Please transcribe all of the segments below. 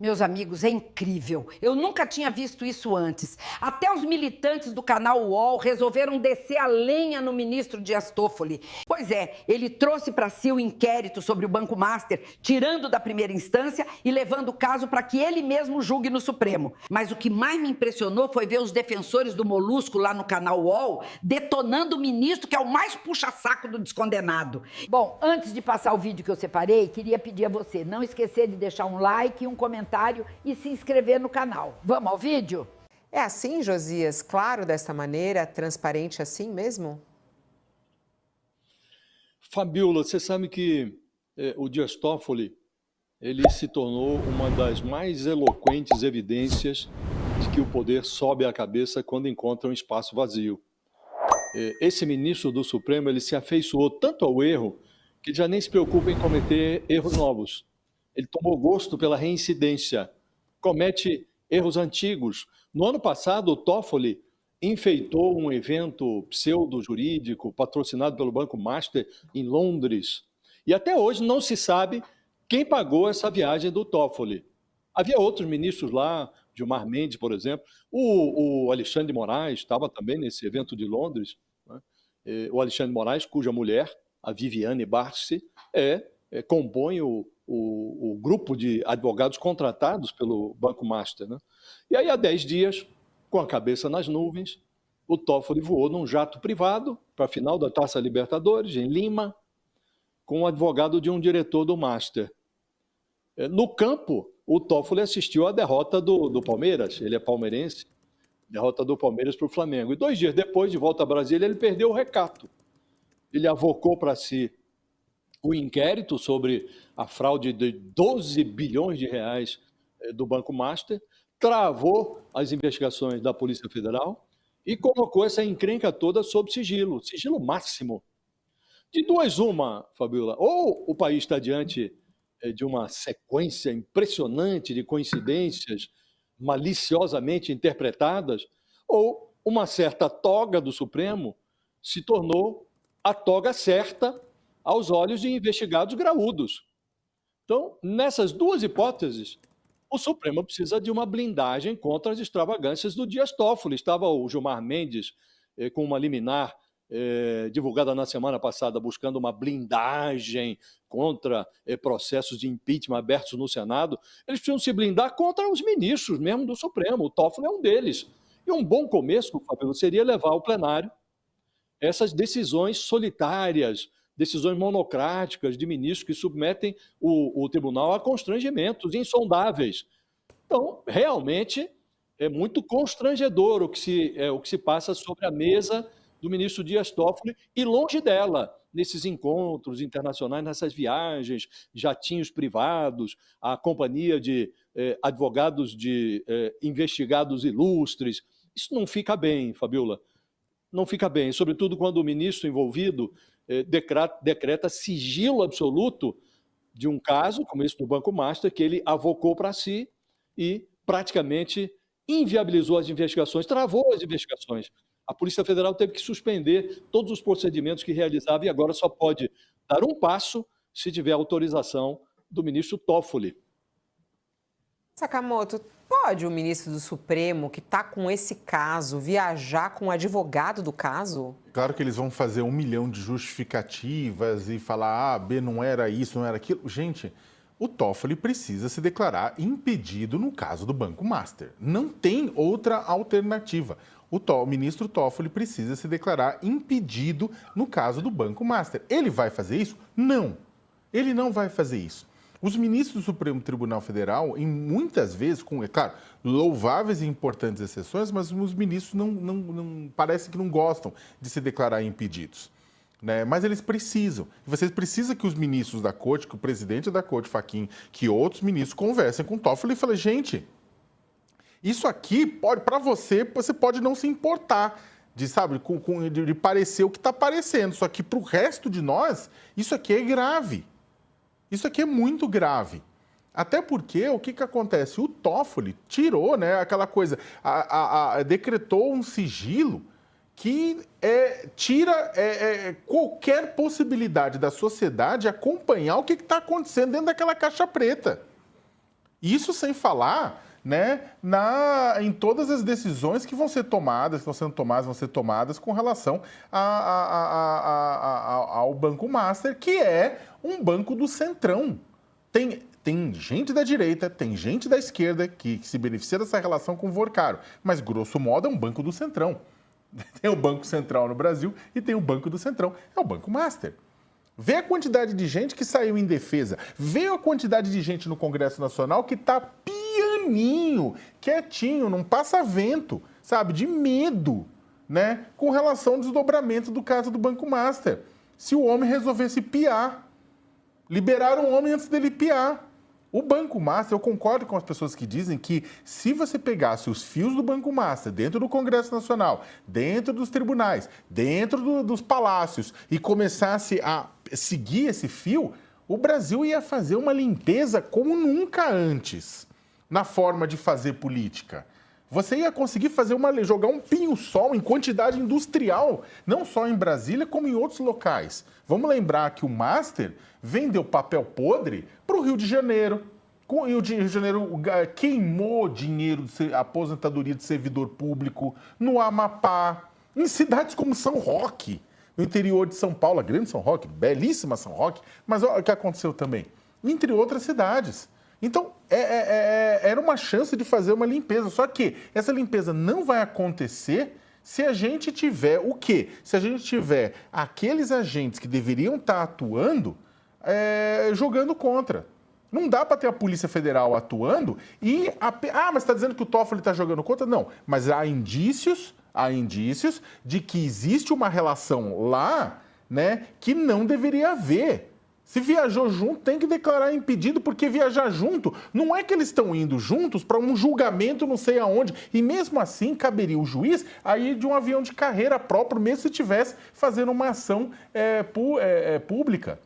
Meus amigos, é incrível. Eu nunca tinha visto isso antes. Até os militantes do canal UOL resolveram descer a lenha no ministro Dias Toffoli. Pois é, ele trouxe para si o inquérito sobre o Banco Master, tirando da primeira instância e levando o caso para que ele mesmo julgue no Supremo. Mas o que mais me impressionou foi ver os defensores do Molusco lá no canal UOL detonando o ministro, que é o mais puxa-saco do descondenado. Bom, antes de passar o vídeo que eu separei, queria pedir a você não esquecer de deixar um like e um comentário e se inscrever no canal. Vamos ao vídeo? É assim, Josias? Claro, dessa maneira, transparente assim mesmo? Fabiola, você sabe que o Dias Toffoli, ele se tornou uma das mais eloquentes evidências de que o poder sobe à cabeça quando encontra um espaço vazio. Esse ministro do Supremo, ele se afeiçoou tanto ao erro que já nem se preocupa em cometer erros novos. Ele tomou gosto pela reincidência, comete erros antigos. No ano passado, o Toffoli enfeitou um evento pseudo-jurídico patrocinado pelo Banco Master em Londres. E até hoje não se sabe quem pagou essa viagem do Toffoli. Havia outros ministros lá, Gilmar Mendes, por exemplo. O Alexandre de Moraes estava também nesse evento de Londres. Né? O Alexandre de Moraes, cuja mulher, a Viviane Barsi, compõe o grupo de advogados contratados pelo Banco Master. Né? E aí, há 10 dias, com a cabeça nas nuvens, o Toffoli voou num jato privado para a final da Taça Libertadores, em Lima, com o advogado de um diretor do Master. No campo, o Toffoli assistiu à derrota do Palmeiras, ele é palmeirense, derrota do Palmeiras para o Flamengo. E 2 dias depois, de volta a Brasília, ele perdeu o recato. Ele avocou para si o inquérito sobre a fraude de 12 bilhões de reais do Banco Master, travou as investigações da Polícia Federal e colocou essa encrenca toda sob sigilo, sigilo máximo. De duas, uma, Fabiola, ou o país está diante de uma sequência impressionante de coincidências maliciosamente interpretadas, ou uma certa toga do Supremo se tornou a toga certa aos olhos de investigados graúdos. Então, nessas duas hipóteses, o Supremo precisa de uma blindagem contra as extravagâncias do Dias Toffoli. Estava o Gilmar Mendes com uma liminar divulgada na semana passada, buscando uma blindagem contra processos de impeachment abertos no Senado. Eles precisam se blindar contra os ministros mesmo do Supremo. O Toffoli é um deles. E um bom começo, Fabio, seria levar ao plenário essas decisões solitárias, decisões monocráticas de ministros que submetem o tribunal a constrangimentos insondáveis. Então, realmente, é muito constrangedor o que se passa sobre a mesa do ministro Dias Toffoli e longe dela, nesses encontros internacionais, nessas viagens, jatinhos privados, a companhia de advogados de investigados ilustres. Isso não fica bem, Fabiola. Não fica bem, sobretudo quando o ministro envolvido decreta sigilo absoluto de um caso, como esse do Banco Master, que ele avocou para si e praticamente inviabilizou as investigações, travou as investigações. A Polícia Federal teve que suspender todos os procedimentos que realizava e agora só pode dar um passo se tiver autorização do ministro Toffoli. Sakamoto, pode o ministro do Supremo, que está com esse caso, viajar com o advogado do caso? Claro que eles vão fazer 1 milhão de justificativas e falar, A, B não era isso, não era aquilo. Gente, o Toffoli precisa se declarar impedido no caso do Banco Master. Não tem outra alternativa. O ministro Toffoli precisa se declarar impedido no caso do Banco Master. Ele vai fazer isso? Não. Ele não vai fazer isso. Os ministros do Supremo Tribunal Federal, em muitas vezes, com, é claro, louváveis e importantes exceções, mas os ministros parece que não gostam de se declarar impedidos. Né? Mas eles precisam. E vocês precisam que os ministros da corte, que o presidente da corte, Fachin, que outros ministros conversem com o Toffoli e falem, gente, isso aqui pode, para você pode não se importar de parecer o que está parecendo. Só que para o resto de nós, isso aqui é grave. Isso aqui é muito grave. Até porque, o que acontece? O Toffoli tirou, né, aquela coisa, decretou um sigilo que tira qualquer possibilidade da sociedade acompanhar o que está acontecendo dentro daquela caixa preta. Isso sem falar, né, em todas as decisões que vão ser tomadas, vão ser tomadas com relação ao Banco Master, que é um banco do Centrão. Tem gente da direita, tem gente da esquerda que se beneficia dessa relação com o Vorcaro, mas grosso modo é um banco do Centrão. Tem o Banco Central no Brasil e tem o Banco do Centrão, é o Banco Master. Vê a quantidade de gente que saiu em defesa. Vê a quantidade de gente no Congresso Nacional que está pianinho, quietinho, não passa vento, sabe? De medo, né? Com relação ao desdobramento do caso do Banco Master. Se o homem resolvesse piar, liberaram o homem antes dele piar. O Banco Master, eu concordo com as pessoas que dizem que se você pegasse os fios do Banco Master dentro do Congresso Nacional, dentro dos tribunais, dentro dos palácios e começasse a seguir esse fio, o Brasil ia fazer uma limpeza como nunca antes na forma de fazer política. Você ia conseguir jogar um pinho-sol em quantidade industrial, não só em Brasília, como em outros locais. Vamos lembrar que o Master vendeu papel podre para o Rio de Janeiro. O Rio de Janeiro queimou dinheiro de aposentadoria de servidor público no Amapá, em cidades como São Roque, no interior de São Paulo, a grande São Roque, belíssima São Roque, mas olha o que aconteceu também, entre outras cidades. Então, era uma chance de fazer uma limpeza, só que essa limpeza não vai acontecer se a gente tiver o quê? Se a gente tiver aqueles agentes que deveriam estar atuando jogando contra. Não dá para ter a Polícia Federal atuando e... mas está dizendo que o Toffoli está jogando contra? Não, mas há indícios de que existe uma relação lá, né, que não deveria haver. Se viajou junto, tem que declarar impedido, porque viajar junto não é que eles estão indo juntos para um julgamento não sei aonde. E mesmo assim, caberia o juiz a ir de um avião de carreira próprio, mesmo se estivesse fazendo uma ação pública.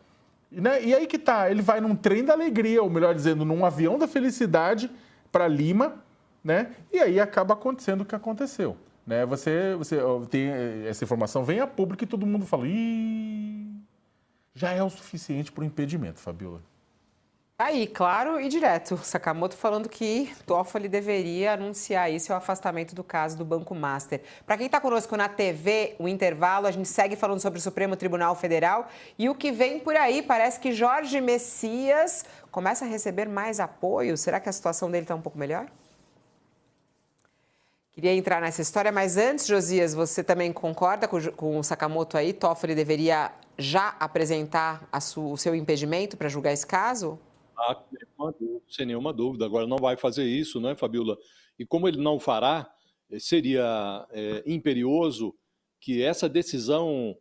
Né? E aí que tá, ele vai num trem da alegria, ou melhor dizendo, num avião da felicidade para Lima, né? E aí acaba acontecendo o que aconteceu. Né? Você tem essa informação, vem a público e todo mundo fala... Já é o suficiente para o impedimento, Fabiola. Aí, claro e direto. Sakamoto falando que Toffoli deveria anunciar isso, o afastamento do caso do Banco Master. Para quem está conosco na TV, o intervalo, a gente segue falando sobre o Supremo Tribunal Federal e o que vem por aí. Parece que Jorge Messias começa a receber mais apoio. Será que a situação dele está um pouco melhor? Queria entrar nessa história, mas antes, Josias, você também concorda com o Sakamoto aí? Toffoli deveria já apresentar o seu impedimento para julgar esse caso? Sem nenhuma dúvida. Agora não vai fazer isso, né, Fabiola? E como ele não fará, seria imperioso que essa decisão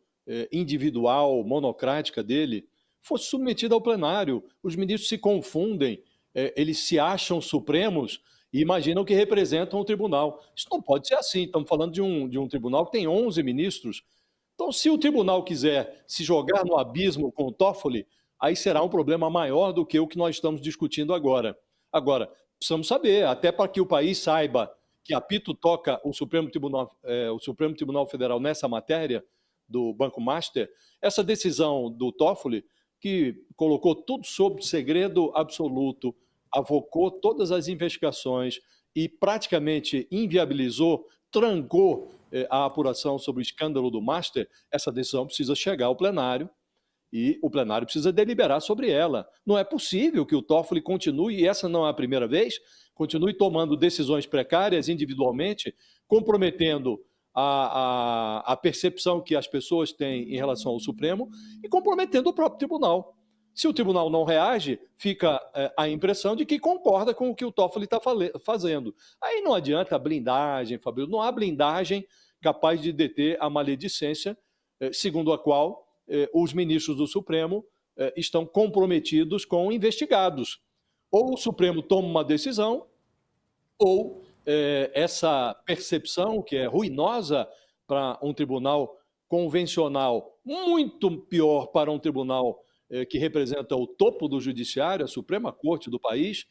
individual, monocrática dele, fosse submetida ao plenário. Os ministros se confundem, eles se acham supremos e imaginam que representam o tribunal. Isso não pode ser assim. Estamos falando de um tribunal que tem 11 ministros. Então, se o tribunal quiser se jogar no abismo com o Toffoli, aí será um problema maior do que o que nós estamos discutindo agora. Agora, precisamos saber, até para que o país saiba que apito toca o Supremo Tribunal Federal nessa matéria do Banco Master, essa decisão do Toffoli, que colocou tudo sob segredo absoluto, avocou todas as investigações e praticamente inviabilizou, trancou a apuração sobre o escândalo do Master, essa decisão precisa chegar ao plenário e o plenário precisa deliberar sobre ela. Não é possível que o Toffoli continue, e essa não é a primeira vez, continue tomando decisões precárias individualmente, comprometendo a percepção que as pessoas têm em relação ao Supremo e comprometendo o próprio tribunal. Se o tribunal não reage, fica a impressão de que concorda com o que o Toffoli está fazendo. Aí não adianta a blindagem, Fabio, não há blindagem capaz de deter a maledicência, segundo a qual os ministros do Supremo estão comprometidos com investigados. Ou o Supremo toma uma decisão, ou essa percepção, que é ruinosa para um tribunal convencional, muito pior para um tribunal que representa o topo do judiciário, a Suprema Corte do país,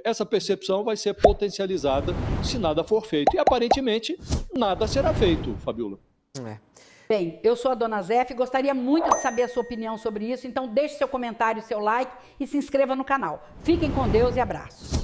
essa percepção vai ser potencializada se nada for feito. E, aparentemente, nada será feito, Fabiola. Bem, eu sou a Dona Zéfia e gostaria muito de saber a sua opinião sobre isso, então deixe seu comentário, seu like e se inscreva no canal. Fiquem com Deus e abraços.